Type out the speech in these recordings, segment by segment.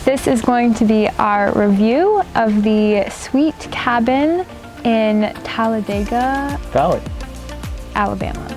This is going to be our review of the Sweet Cabin in Talladega Valley, Alabama.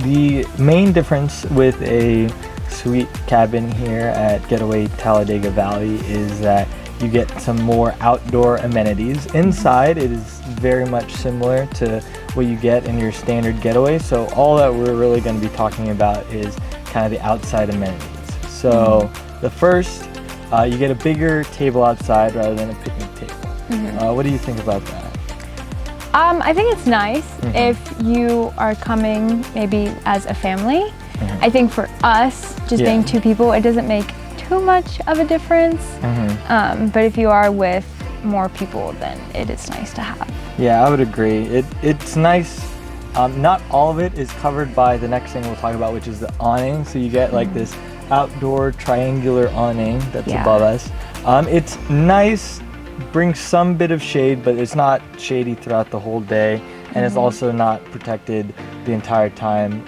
The main difference with a Sweet Cabin here at Getaway Talladega Valley is that you get some more outdoor amenities. Inside, it is very much similar to what you get in your standard Getaway. So all that we're really going to be talking about is kind of the outside amenities. So the first, you get a bigger table outside rather than a picnic table. What do you think about that? I think it's nice if you are coming maybe as a family. I think for us, just being two people, it doesn't make too much of a difference. But if you are with more people, then it is nice to have. Yeah, I would agree. It's nice. Not all of it is covered by the next thing we'll talk about, which is the awning. So you get like this outdoor triangular awning that's above us. It's nice, brings some bit of shade, but it's not shady throughout the whole day. And it's also not protected the entire time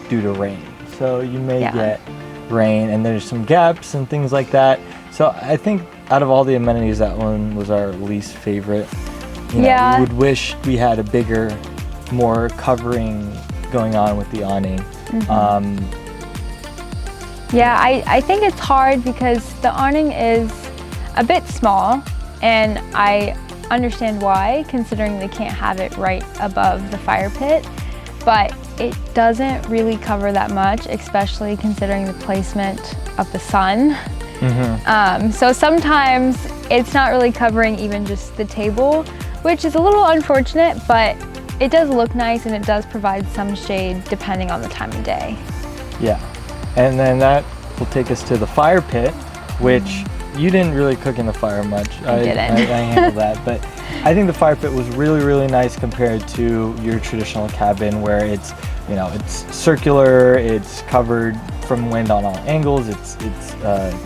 due to rain. So you may get rain, and there's some gaps and things like that. So I think out of all the amenities, that one was our least favorite. You know, we would wish we had a bigger, more covering going on with the awning. I think it's hard because the awning is a bit small, and I understand why, considering they can't have it right above the fire pit, but it doesn't really cover that much, especially considering the placement of the sun. So sometimes it's not really covering even just the table, which is a little unfortunate, but it does look nice and it does provide some shade depending on the time of day. Yeah, and then that will take us to the fire pit, which you didn't really cook in the fire much. I didn't. I handled that, but I think the fire pit was really, really nice compared to your traditional cabin where it's, you know, it's circular, it's covered from wind on all angles, it's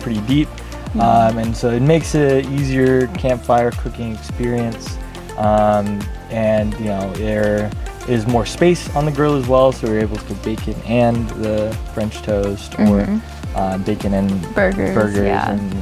pretty deep, and so it makes it an easier campfire cooking experience, and you know, there is more space on the grill as well, so we're able to cook bacon and the French toast, or bacon and burgers and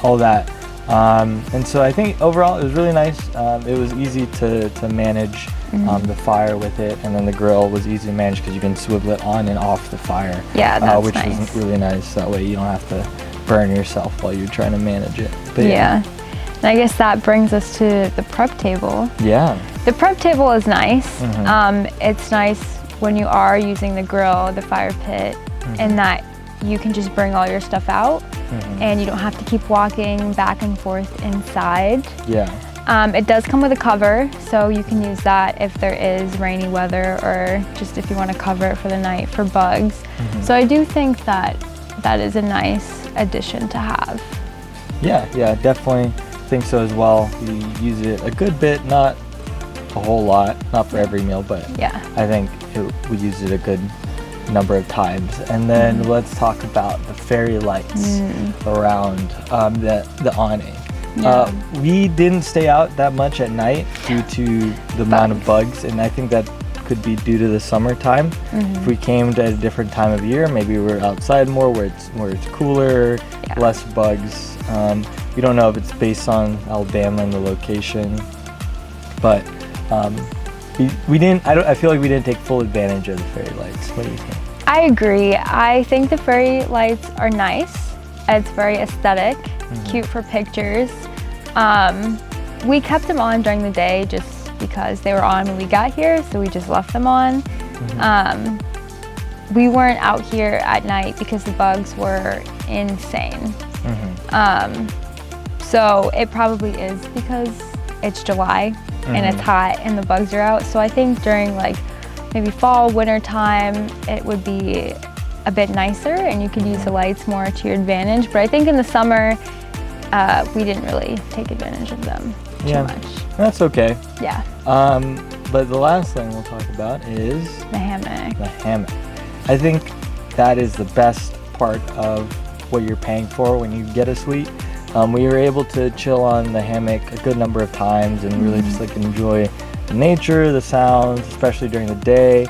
all that. And so I think overall it was really nice. It was easy to manage the fire with it, and then the grill was easy to manage because you can swivel it on and off the fire. Yeah, that's which nice. was really nice. That way you don't have to burn yourself while you're trying to manage it. But and I guess that brings us to the prep table. The prep table is nice. It's nice when you are using the grill, the fire pit, and that you can just bring all your stuff out and you don't have to keep walking back and forth inside. It does come with a cover, so you can use that if there is rainy weather or just if you want to cover it for the night for bugs. So I do think that that is a nice addition to have. Yeah, definitely think so as well. We use it a good bit, not a whole lot, not for every meal, but I think we use it a good number of times. And then let's talk about the fairy lights around the awning. We didn't stay out that much at night due to the amount of bugs, and I think that could be due to the summertime. If we came to a different time of year, maybe we're outside more where it's cooler, less bugs. We don't know if it's based on Alabama and the location, but we didn't. I feel like we didn't take full advantage of the fairy lights. What do you think? I agree. I think the fairy lights are nice. It's very aesthetic, cute for pictures. We kept them on during the day just because they were on when we got here, so we just left them on. We weren't out here at night because the bugs were insane. So it probably is because it's July and it's hot and the bugs are out. So I think during like maybe fall, winter time, it would be a bit nicer and you could use the lights more to your advantage. But I think in the summer, we didn't really take advantage of them too much. That's okay. But the last thing we'll talk about is the hammock. The hammock. I think that is the best part of what you're paying for when you get a suite. We were able to chill on the hammock a good number of times and really just like enjoy the nature, the sounds, especially during the day.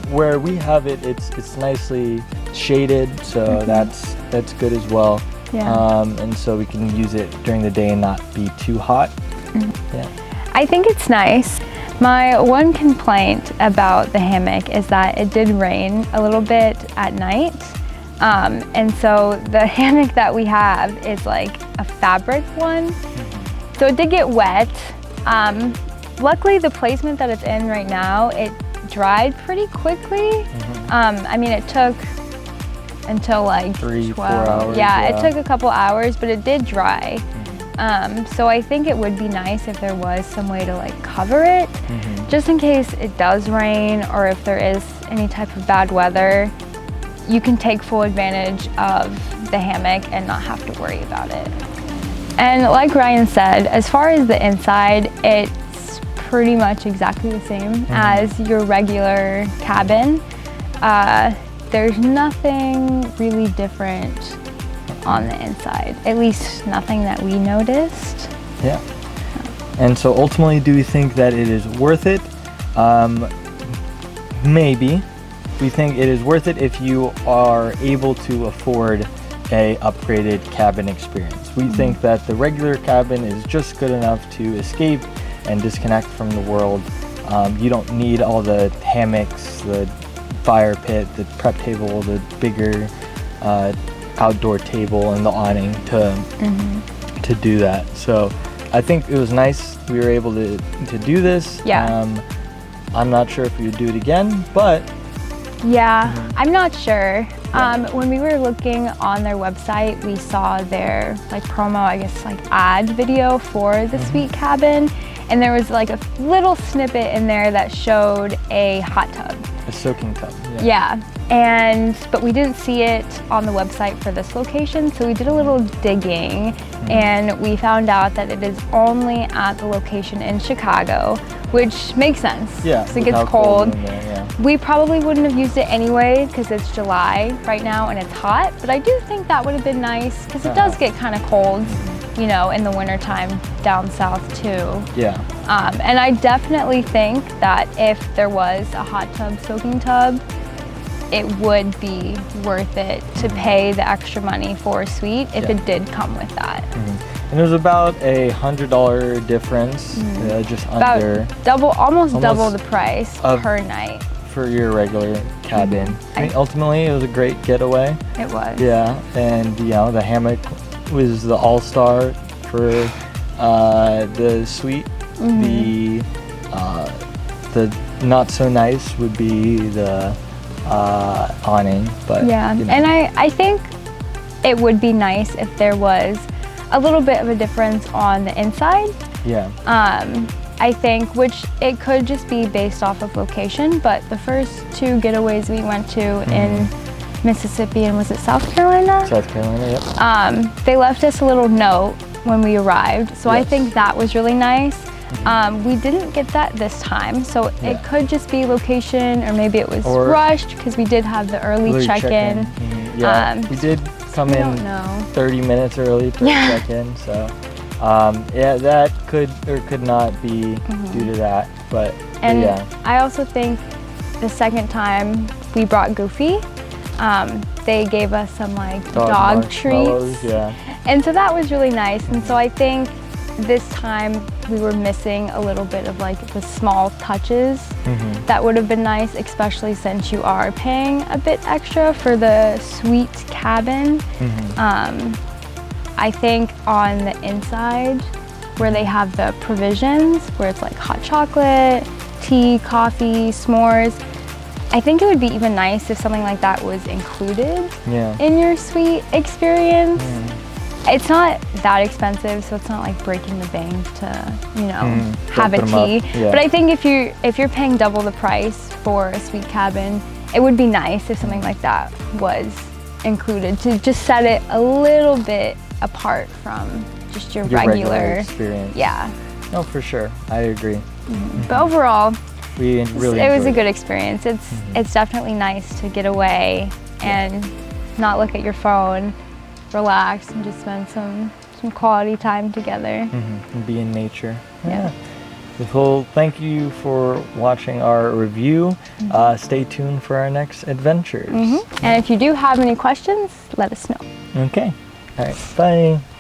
Where we have it, it's nicely shaded, so that's good as well. and so we can use it during the day and not be too hot. Yeah. I think it's nice. My one complaint about the hammock is that it did rain a little bit at night. And so the hammock that we have is like a fabric one. So it did get wet. Luckily the placement that it's in right now, it dried pretty quickly. I mean, it took until like 3-4 hours. Yeah, it took a couple hours, but it did dry. So I think it would be nice if there was some way to like cover it, just in case it does rain or if there is any type of bad weather. You can take full advantage of the hammock and not have to worry about it. And like Ryan said, as far as the inside, it's pretty much exactly the same as your regular cabin. There's nothing really different on the inside, at least nothing that we noticed. Yeah. And so ultimately, do we think that it is worth it? Maybe. We think it is worth it if you are able to afford a upgraded cabin experience. We think that the regular cabin is just good enough to escape and disconnect from the world. You don't need all the hammocks, the fire pit, the prep table, the bigger outdoor table and the awning to do that. So I think it was nice we were able to do this. I'm not sure if we would do it again, but I'm not sure. When we were looking on their website, we saw their like promo, I guess like ad video for the suite cabin, and there was like a little snippet in there that showed a hot tub. A soaking tub. But we didn't see it on the website for this location, so we did a little digging and we found out that it is only at the location in Chicago, which makes sense. Because it gets cold. We probably wouldn't have used it anyway because it's July right now and it's hot, but I do think that would have been nice because it does get kind of cold, you know, in the wintertime down south too. And I definitely think that if there was a hot tub, soaking tub, it would be worth it to pay the extra money for a suite if it did come with that. And it was about $100 difference, just about under almost double the price per night for your regular cabin. I mean, ultimately, it was a great getaway. It was. Yeah, and you know, the hammock was the all-star for the suite. The not so nice would be the awning, but you know. And I think it would be nice if there was a little bit of a difference on the inside. I think, which it could just be based off of location, but the first two getaways we went to in Mississippi and was it South Carolina? South Carolina, they left us a little note when we arrived, so I think that was really nice. We didn't get that this time, so it could just be location, or maybe it was rushed because we did have the early check-in. We did come in 30 minutes early to check in, so that could or could not be due to that, but I also think the second time we brought Goofy, they gave us some like dog treats, and so that was really nice. And so I think this time we were missing a little bit of like the small touches that would have been nice, especially since you are paying a bit extra for the suite cabin. I think on the inside where they have the provisions, where it's like hot chocolate, tea, coffee, s'mores, I think it would be even nice if something like that was included in your suite experience. It's not that expensive, so it's not like breaking the bank to, you know, have a tea. But I think if you're paying double the price for a suite cabin, it would be nice if something like that was included to just set it a little bit apart from just your regular experience. No, for sure, I agree. But overall, it was a good experience. It's definitely nice to get away and not look at your phone, relax, and just spend some quality time together. And be in nature. Well, thank you for watching our review. Stay tuned for our next adventures. And if you do have any questions, let us know. Okay. All right, bye.